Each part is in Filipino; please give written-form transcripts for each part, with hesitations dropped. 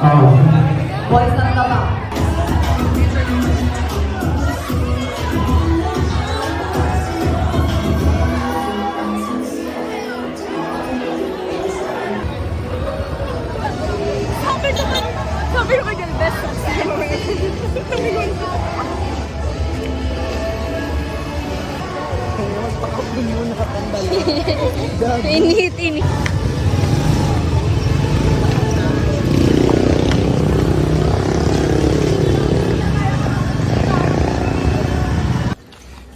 Boys at the back. Sabi ko yung best. Init.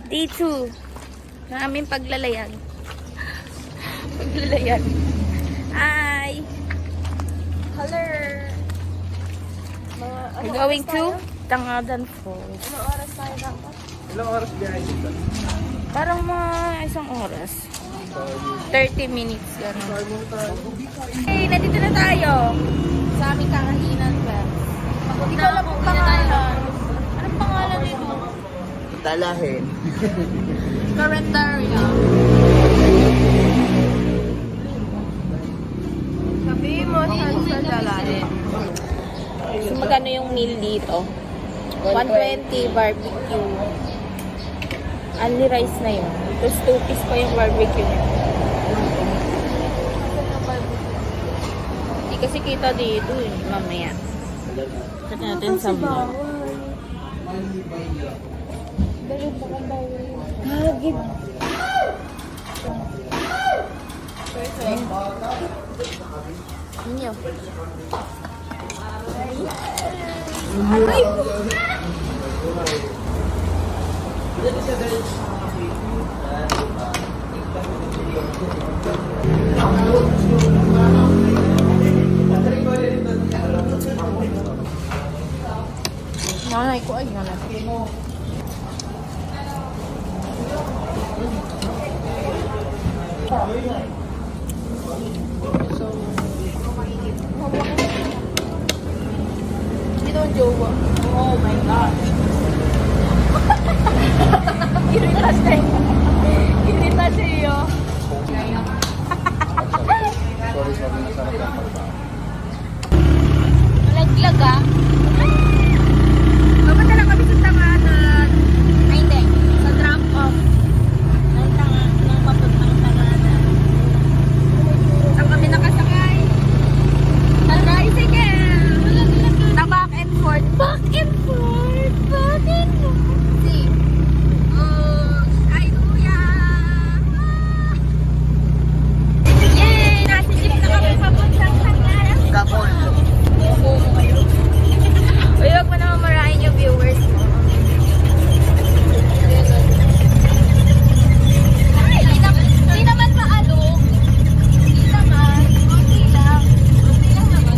Day 2 na aming paglalayan. Hi! Hello. We're going to Tangadan Falls. Ano oras tayo dapat? Ilang oras biyahe dito? Parang mga isang oras. 30 minutes. Gano'n. Okay, nandito na tayo. Sa aming kakainan ba? Hindi ko alam ang pangalan. Anong pangalan nito? Talahin. Carinderia. Sabihin mo sa dalahin. So, magkano yung meal dito? 120 barbecue. Only rice na yun. Tapos 2 piece pa yung barbecue niya. Hindi kasi kita dito eh. Mamaya. Check natin sa vlog. Hagid. Inyo. Aray! Nanay ko ay nanay. Ito ang jowa. Oh my God. Irita siya yun. Sorry, nasarap lang pagka. Malaglag ah. Papunta lang kami sa Tangadan. Ay hindi. Sa drop off. Ng papuntang Tangadan. Saan kami nakasakay? Sa tricycle. Na back and forth. Back and forth. Back and forth. See? Oh, ay kuya. Yay! Nasa jeep na kami papuntang Tangadan. Kapon. Uy, wag mo naman marahin yung viewers mo. Ay, di naman maalok. Di naman. Okay lang. Okay lang naman.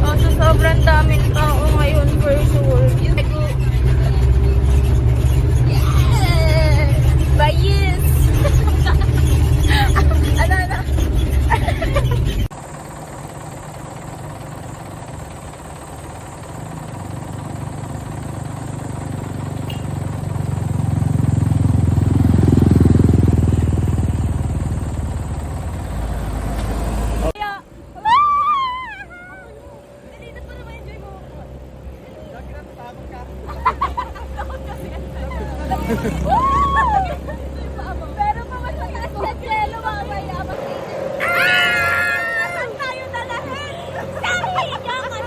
Oh, so sobrang daming tao ngayon for sure. Yeah! Bayis! Ano? Pero pa mas mataas na trelo mamaya. Saan tayo dalahin? Saan kami dalahin?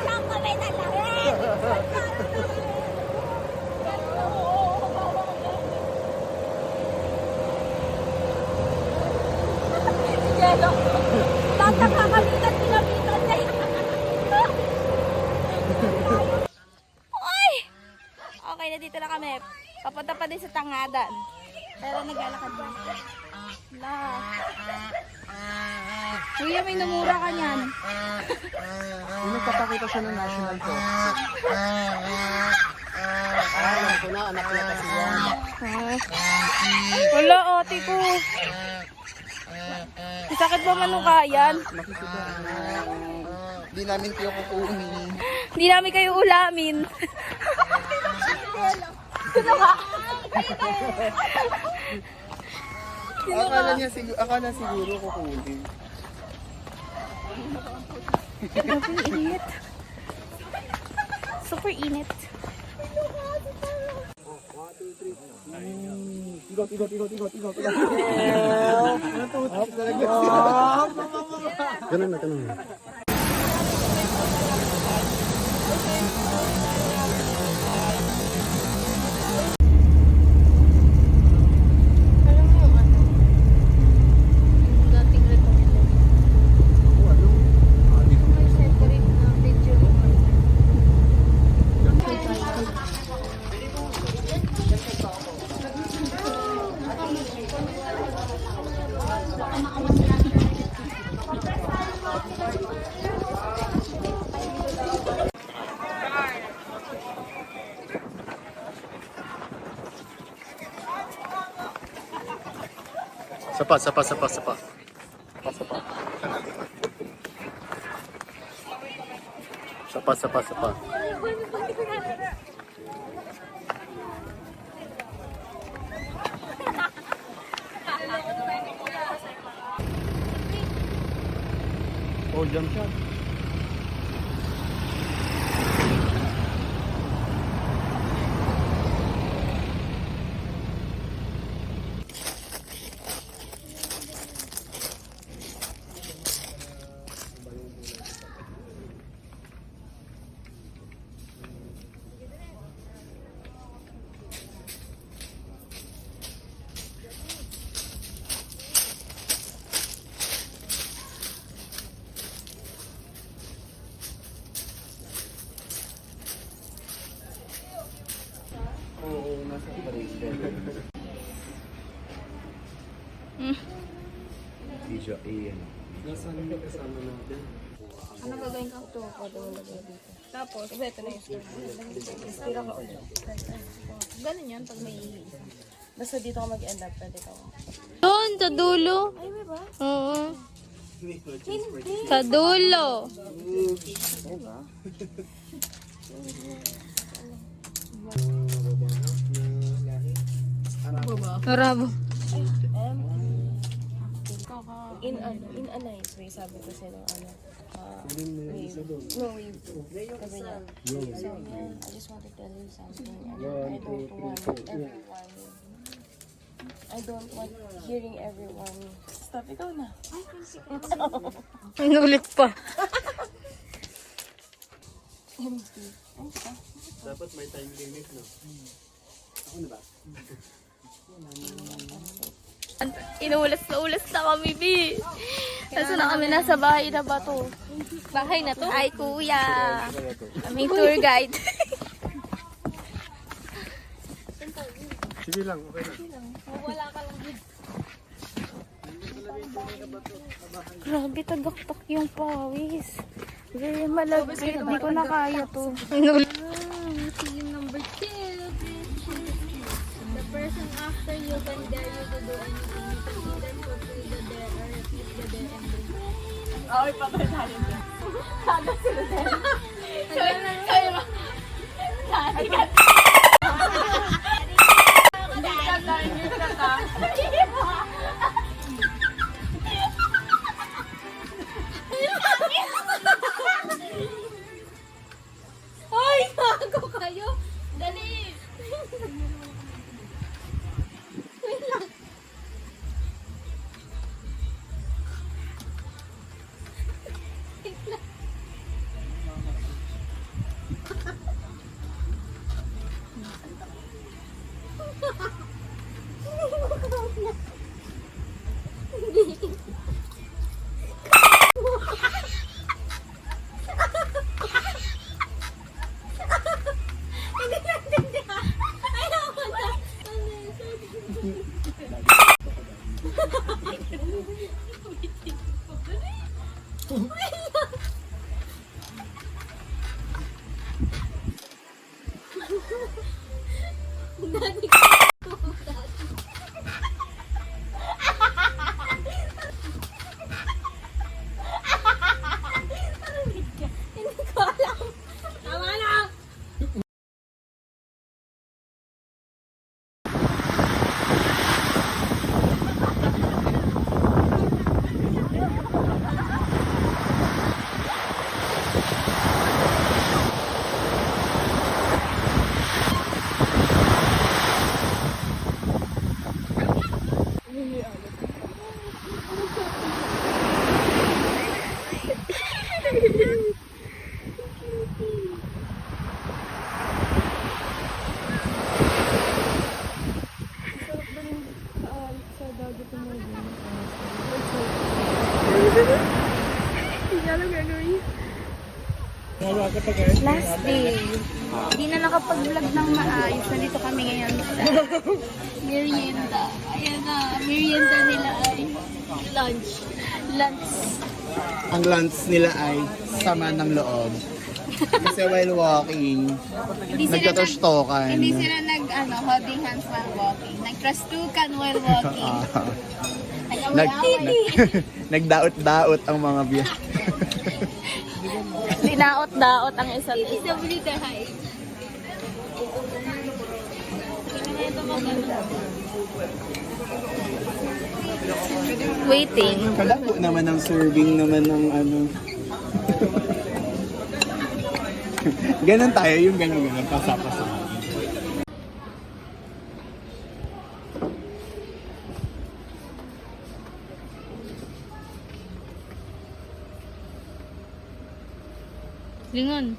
Jello, tataka kami na tinabitan na yun. Uy! Okay, na dito na kami. Papunta pa din sa Tangadan. Pero naglalakad ba? La. Kuya, may namura ka niyan. Yung nagpapakita siya ng national ko. Alam ko na, anak niya kasi yan. Wala, ate ko. Sakit ba manukayan? Nakikita. Hindi namin kayo kukunin. Hindi namin kayo ulamin. Sino ka? Akala siguro kukunin. Init. Super init. Ikot. Ganun na. Alam mo yung ano? Yung dating recommendation. May separate na video. Sapa. Sapa. Oh, jump shot. Oo, nasa Paris. Video A. Nasaan yung kasama natin? Ano gagawin ka? Ito ako daw lagay dito. Tapos, ito na yung skirt. Tira ka ulit. Ganun yan pag may iisa. Basta dito ka mag-end up. Pwede ka. Doon, sa dulo. Ay, may ba? Oo. Hindi. Sa dulo. Diba? Arabo. In a nice way, sabi ko sila, wave. No, wave. Sabi niya, so, I just want to tell you something. I don't want hearing everyone. Stop, ikaw na. Inulit pa. Empty. Ano ka? Dapat may time limit, no? Ako na ba? Inuulas na kami, Bi. Nasa na kami? Nasa bahay na ba to? Bahay na to? Ay, kuya. Aming tour guide. Sige lang, okay lang. Wala ka lang, Bi. Grabe, tagaktak yung pawis. Very malagay. Hindi ko na kaya to. Inuulas. Team number 2. The person after you can dare you to do anything. You can either fulfill the dare or refuse the dare and bring. Ay, patay tayo dyan. Sada sila dyan. Kaya ba? Ay, bago kayo. Dali. Wait lang. Wait lang. Last day. Hindi na nakapag-vlog ng maayos. Nandito kami ngayon sa merienda. Ayan na, merienda nila ay lunch. Lunch. Ang lunch nila ay sama ng loob. Kasi while walking, Hindi sila nagkatustokan. Hindi sila holding hands while walking. Nagtrastukan while walking. Nagdaot-daot ang mga biyak. Dinaot-daot ang isa't isa. Isabulitahay. Waiting. Kadako naman ang serving naman ng ano. Ganon tayo, yung ganon-ganon, pasa-pasa. Lingon.